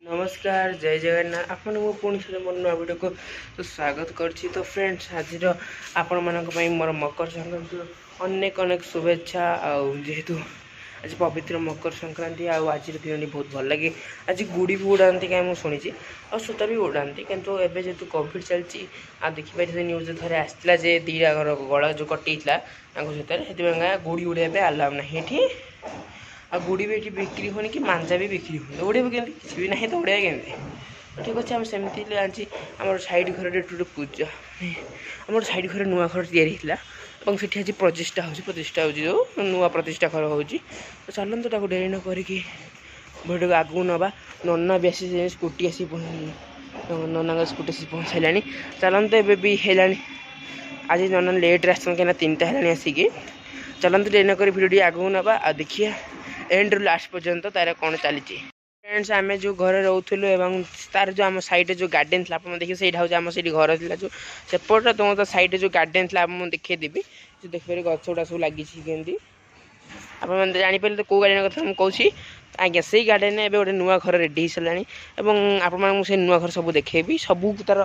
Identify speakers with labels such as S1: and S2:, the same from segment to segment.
S1: नमस्कार जय जगन्नाथ आपण मो पुणी थे मोर नुआ वीडियो को तो स्वागत करछि। तो फ्रेंड्स आज आपण मानक पई मोर मकर संक्रांति अनेक अनेक शुभेच्छा। जेहेतु आज पवित्र मकर संक्रांति आज दिन बहुत भल लगे। आज गुड़ी भी उड़ाती क्या मुझे शुणी और सूता भी उड़ाती किंतु एवं जेहतु कोविड चलती देखिए न्यूज थे आसला जे दीटा घर गला जो कटिला से गुड़ी उड़ाइबे आलाउ ना ये आ गुड़ी भी ये बिक्री होनी कि मांजा भी बिक्री हो उड़े भी किसी भी ना तो उड़े के ठीक अच्छे आम सेमती आज आम साइड घर गोटे पूजा आम साइड घर नुआ घर या आज प्रतिष्ठा हो जो नुआ प्रतिष्ठा घर हो चलते डेरी न करके भिडियो को आगू नवा नना भी आसी स्कूटी आसी नना स्कूटी आसी पहुँचाला चलते एवं भी है आज नना लेट्रे आस कहीं 3टा है आसिक चलते डेरी न कर भिडियो आगू नवा आ देखिए एंड लास्ट पर्यंत तार कौन चली। फ्रेंड्स आम जो घर रोलु एवं तार जो आम सैड जो गार्डेन था आप देखिए सही हूँ आम से घर था जो सेपट तुम तो सैड जो गार्डेन था मुझे देखदेवी जो देखिए गच गुड़ा सब लगी कमी आप जापर तो कौ गार्डेन कथा मुझे कौन आज्ञा से गार्डेन में गोटे नुआ घर रेडी हो सारा आपसे नुआ घर सब देखेबी सब तार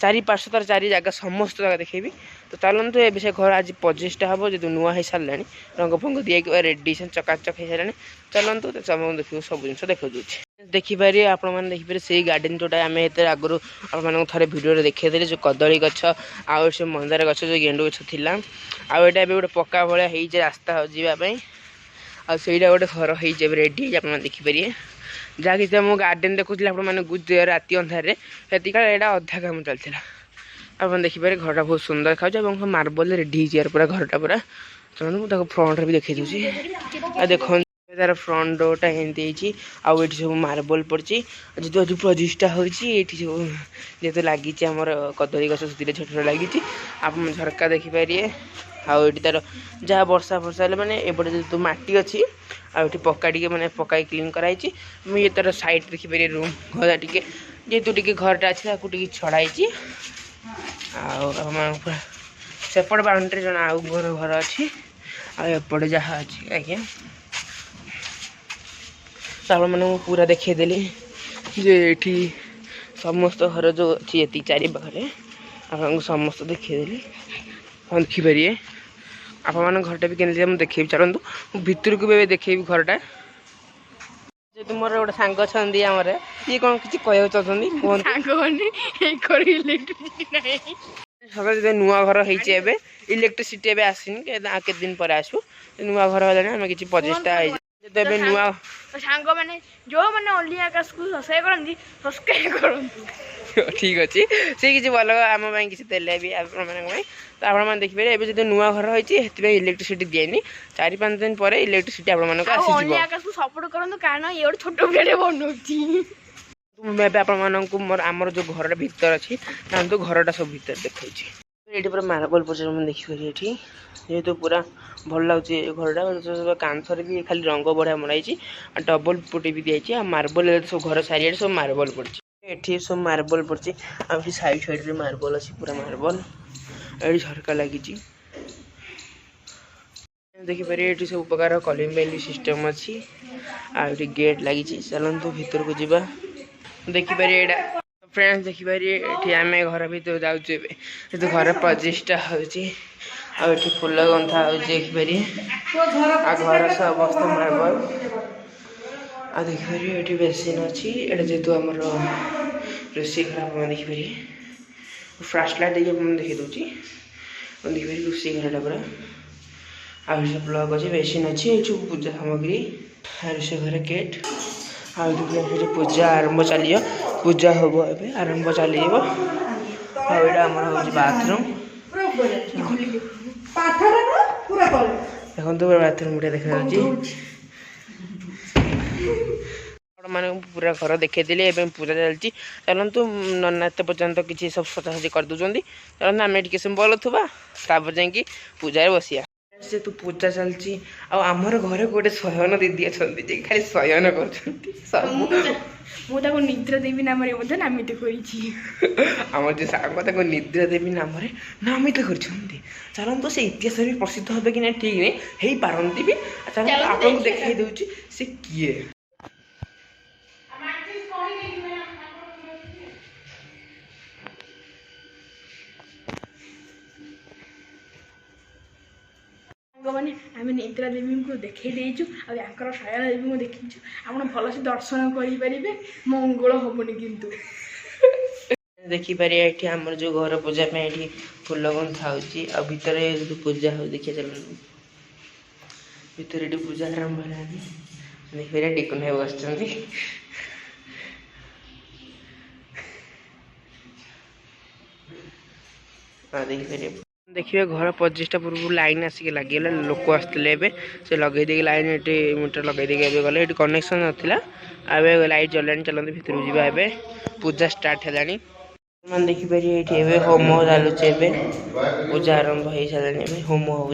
S1: चारि पार्श्व तार चारि जगह समस्त जगह देखेबी। तो चलते ए से घर आज प्रतिष्ठा हम जो नुआ हो सारा रंग फंग दिया रेडी चकाचक हो सारा चलते देखिए सब जिन देखा देखिपारे आपने देखिपारे से गार्डेन जोटा आम आगुरी आप थे भिडियो देखते जो कदली गछ आउ से मंदार गछ जो गेंडु गछ थी आउटा गोटे पक्का भाया हो रास्ता जावाई आईटा गोटे घर हो रेडी आप देखिपारे जहाँ कि मो गार्डेन देखुली आपने राति अंधारे से यहाँ अधा काम चलता आप देखिपारे घरटा बहुत सुंदर देखा मार्बल रेडी पूरा घरटा पूरा चलो फ्रंट भी देखी दूसरी देख तार फ्रंट डोरटा एमती आउ सब मार्बल पड़ी जो आज प्रतिष्ठा होती सब जेहतु लगी कदली गछ से छोट छोट लगी आप झरका देखिपारे आउ तार जहाँ वर्षा फर्षा मैंने एपटे जो मटी अच्छी आउटी पक्का टे मैंने पक्का क्लीन कराई मुझे तार साइड देखिपारे रूम घर टे जेहतु टे घरटा अच्छी छड़ाई सेपट बाउंड्री जन आउ घर अच्छी आएपटे जहाँ अच्छी आज्ञा आप मैंने पूरा देखीदेली जे समस्त घर जो अच्छी ये चारि पाखे आपको समस्त देखीदेली हाँ देखिपारे आप घरटा भी केमती मुझे देखे चलतु भितर को भी देखेबी घरटा जो मोर गोटे सांग छंदी आमर ये कौन किसी कह सकाल जो नुआ घर होती इलेक्ट्रिसिटी एवं आसनी के दिन पर आसू नुआ घर है कि प्रतिष्ठा तो नुआ
S2: सांग मैंने जो मैंने ओनली आकाश को सब्सक्राइब
S1: ठीक अच्छे सी किसी भल आम किसी देले भी तो आप देखिए एवं जो नुआ घर होती इलेक्ट्रिसिटी दिए 4-5 दिन पर इलेक्ट्रिसिटी आपको
S2: सपोर्ट करूँ कारण ये गोटे छोट भिडियो
S1: बनौती मोर आमर जो घर भीतर अच्छी तो घरटा सब भीतर देखा ये पूरा मार्बल पचार मैं देखिए ये जेहतु पूरा भल लगे घरटा कांथर भी खाली रंग बढ़िया मराई डबल पुटी भी दिखाई मार्बल सब घर चारिए सब मार्बल पड़ी ये सब मार्बल पड़ी आठ साइड साइड मार्बल अच्छी पूरा मार्बल ये झरका लगी देखिपारे ये सब प्रकार कलिंग बेल सिस्टम अच्छी आठ गेट लगी चलतु भीतर को जीवा देखिपारे यहाँ फ्रेंड्स देखिपारे ये आम घर भर जाऊँ घर प्रतिष्ठा होती फूल गंथा देखिपारे आ घर समस्त मार्बल आ देखिपारे ये बेसिन अच्छी एटा जेहतु आम रोषे घर आप देखिपारे फ्लाश लाइट देखी दूसरी देखिए रोषे घरटा पूरा आ प्लग अच्छे बेसिन अच्छी ये पूजा सामग्री रोषे घर गेट आ पूजा आरंभ चलिए पूजा हम ए आरंभ चलो आम हूँ बाथरूम देखो बाथरूम गुड़ा देखा मैंने पूरा घर देखीदेली एवं पूजा चलती चलतु नना एत पर्यटन किसी सब सजासजी कर दूसरी चलते आम टे सिंबल थापर जा पूजा बसिया से तू पूजा चलती आमर घर गोटे शयन दीदी अच्छा खाली शयन कर
S2: निद्रा देवी नाम नामित
S1: आम जो सांग निद्रा देवी नाम नामित कर चलतु से इतिहास भी प्रसिद्ध हे कि ना ठीक नहीं हो पारती भी चलो आपको देखा दूसरी से किए
S2: आम निद्रा देवी को देखी देचु आर शयन देवी को देखीचु आप भलसे दर्शन करें मंगल हेनी किंतु
S1: देखिपारे ये आमर जो घर पूजा ये फूल गंथा हो भितर जो पूजा हो देखिए चल भितर ये पूजा आरंभ है देखिए टिकुन भाई बस देखिए देखिए घर 25टा पूर्व लाइन आसिक लगे लोक आसते से लगे दे लाइन ये मीटर लगे दे गले ये कनेक्शन नाला आए लाइट जलानी चलते भितर जावा पूजा स्टार्ट है मैंने देखिपारे ये होम चलुचे पूजा आरंभ हो सारे होम हो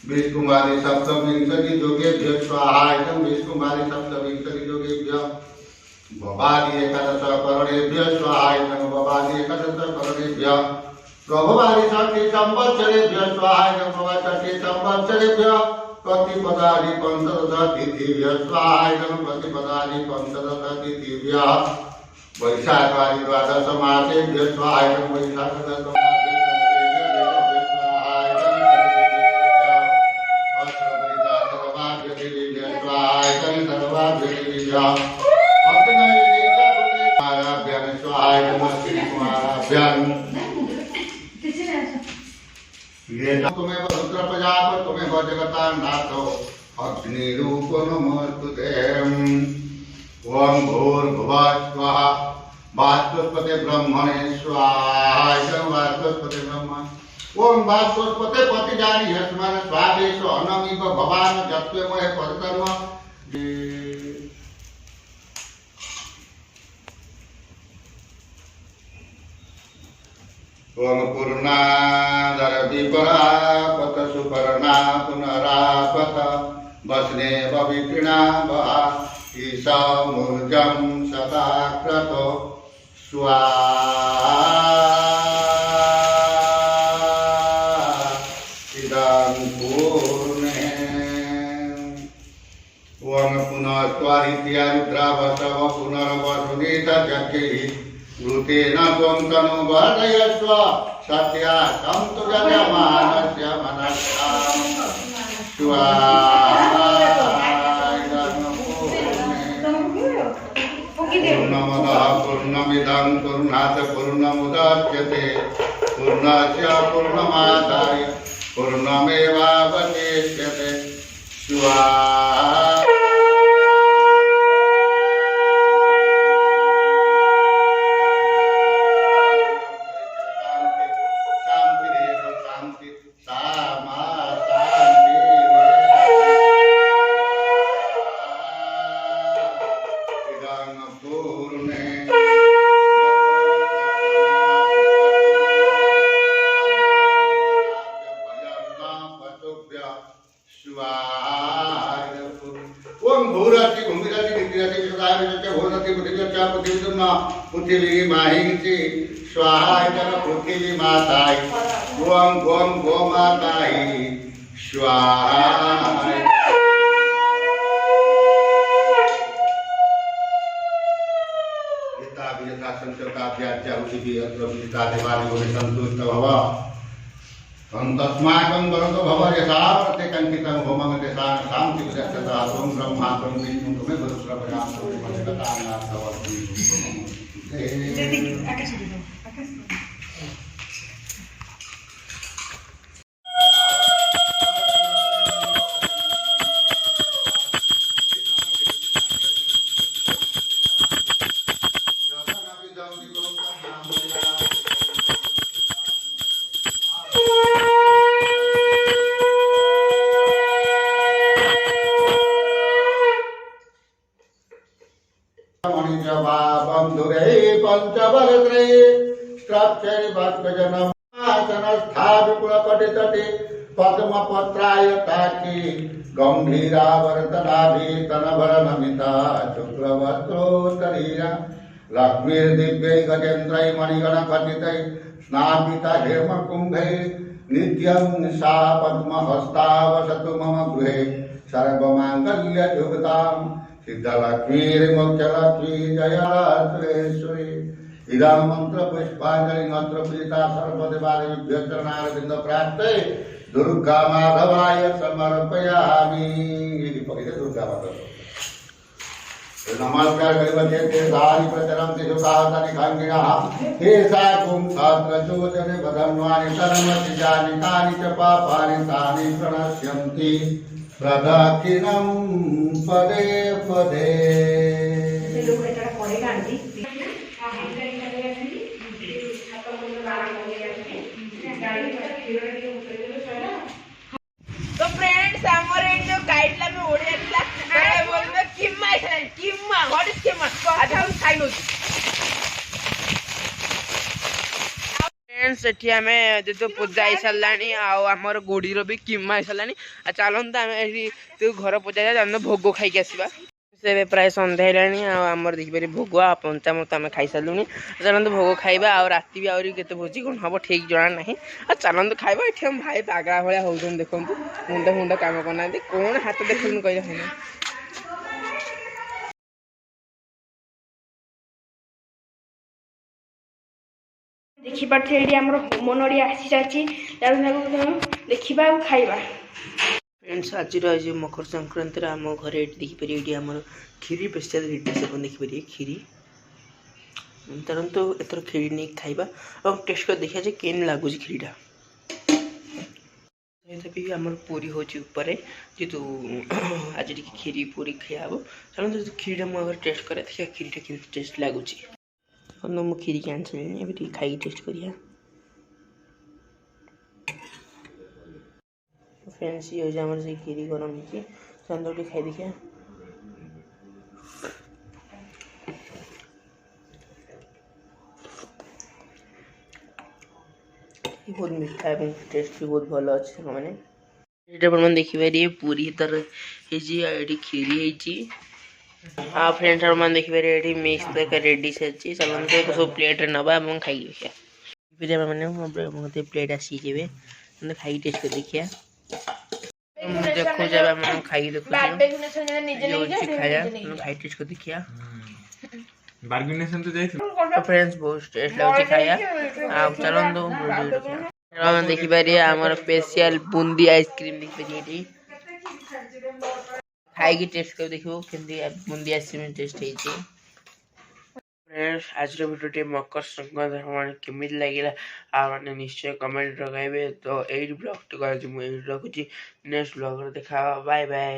S3: विष्कुमारी सप्तविंशति योगेभ्य स्वाहायतम विष्कुमारी सप्तविंशति योगेभ्य भवादि एकादश करणेभ्य स्वाहायतम भवादि एकादश करणेभ्य प्रभवादि षष्ठी संवत्सरेभ्य स्वाहायतम भवषष्ठी संवत्सरेभ्य प्रतिपदादि पंचदश तिथिभ्य स्वाहायतम प्रतिपदादि पंचदश तिथिभ्य वैशाखादि द्वादश मासेभ्य स्वाहायतम वैशाख तुम्हें रुद्र प्रजापति तुम्हें जगतान्नाथो अग्निरूप नमोस्तुते ओम भूर्भुवः स्वः वाचस्पति ब्रह्मणे स्वाहा वाचस्पति ब्रह्म ओम वाचस्पति पतिजानि यस्मान स्वादेश अनमिव भवान जत्वेमहे परतर्म ओम पूर्णादर विपरापत सुपर्णा पुनरापत वस्ने विक्रीणा वहा ईशा मूर्जम सदा क्रतो स्वादं पूर्णे ओम पुनस्त्वारित्या रुद्रावसव पुनर्वसुनीत जक्यैः ऋतेन त्वं तनु वर्धयस्व सत्या सन्तु जगमानस्य मनस्सा पूर्णमदः पूर्णमिदं पूर्णात् पूर्णमुदच्यते पूर्णस्य पूर्णमादाय पूर्णमेवावशिष्यते स्वाहा पृथ्वी माहिंसी स्वाहाय पृथ्वी माताय ओम गोम गोमाताय स्वाहा यथा यथा संचकाभ्याच्चाहुषिः अत्र विदिता देवालयो सन्तुष्ट भव तस्माकं वरदो भव यथा प्रत्येकंकितं होमं तेषां शान्तिर्यच्छता त्वं ब्रह्मा त्वं विष्णु त्वमेव रुद्रप्रजां त्वमेव जगतान्नाथवती
S2: आकाश
S3: पंचवरद्रे स्त्रक्षैर्भक्तजनमासनस्थाविपुलपटितटे पद्मपत्रायताकी गम्भीरावर्तनाभितनभरनमिता शुक्लवस्त्रोत्तरीया लक्ष्मीर्दिव्यै गजेन्द्रै मणिगणखचितै स्नापिता हेमकुम्भै नित्यं सा पद्महस्ता वसतु मम गृहे सर्वमाङ्गल्ययुक्तां सिद्धलक्ष्मीर्मुख्यलक्ष्मी जयाश्रेश्वरी इदं मंत्र पुष्पांजलि मंत्र पीता सर्वदेवालयभ्यो चरणारविंद प्राप्ते दुर्गा माधवाय समर्पयामि। ये पकड़े दुर्गा माता नमस्कार गरिबते ते सारि प्रचरं ते सुखातानि खांगिना हे सा कुं सात्र चोदने बधन्वानि सर्वति जानि तानि च पापानि तानि प्रणश्यन्ति प्रदक्षिणं पदे पदे।
S1: तो फ्रेंड्स आमर ए जो गाइडला में ओडिया दिला आए बोलबे किम्मा है किम्मा व्हाट इज किम्मा आज हम खाइ नो फ्रेंड्स एठी हमें जो पूजा आई सलानी आ हमर गुडी रो भी किम्मा आई सलानी आ चलन त हमें एठी तू घर पूजा जा जन भोग खाइ के आसीबा से प्राय संध्या हेलानी आमर देखि पारे भोग आ पंचामृत आम खाई सारूनी चलते भोग खाइबा आ राति भी आहरी केते भोजी कौन हम ठीक जना ना आ चलते खाइबा ये हम भाई पागला भाया हो देखु मुंड मुंड काम करना कौन हाथ देखुन कह
S2: देखिपारे ये आम होम नड़िया आसी सारी देखा और खाइबा।
S1: फ्रेंड्स आज मकर संक्रांति आम घर देखिपारे ये आम खीरी स्पेशल डिश अपन देखिपारे खीरी चलते एथर खीरी नहीं खाइबा और टेस्ट कर देखा जाए केन लगुच खीरीटा भी आम पूरी हो जेतु आज खीरी पूरी खाइब चलते खीरीटा मुझे टेस्ट कर देखिए खीरीटा कि टेस्ट लगुच मु खीरी के आनी खाई टेस्ट करिया फ्रेंड्स ये हो से खीरी गरम हो चंदोटी खाई देखिए बहुत मीठा और टेस्ट भी बहुत भल अच्छे मैंने देखिए पूरी तर खीरी हाँ फ्रेंड्स मैंने देखिए ये मिक्स तरकारी डिश अच्छी चलते सब प्लेट नवा खाई देखिए मैंने प्लेट आसी खाई टेस्ट कर देखिए देखो जब हम खाई देखो खाया खाई टेस्ट कर देखिए
S4: बार्गेनेशन तो जाई
S1: तो फ्रेंड्स बहुत टेस्ट लगुच खाया आ चलन देखि पारे हमर स्पेशल बूंदी आइसक्रीम देखि पारे खाई की टेस्ट कर देखो केंदी बूंदी आइसक्रीम टेस्ट है फ्रेंड्स आज वीडियो मकर संक्रांति हमारे केमित लगे आपने निश्चय कमेंट लगाइबे तो एई ब्लॉग तो कर मुझे रखुची नेक्स्ट ब्लॉग देखा बाय बाय।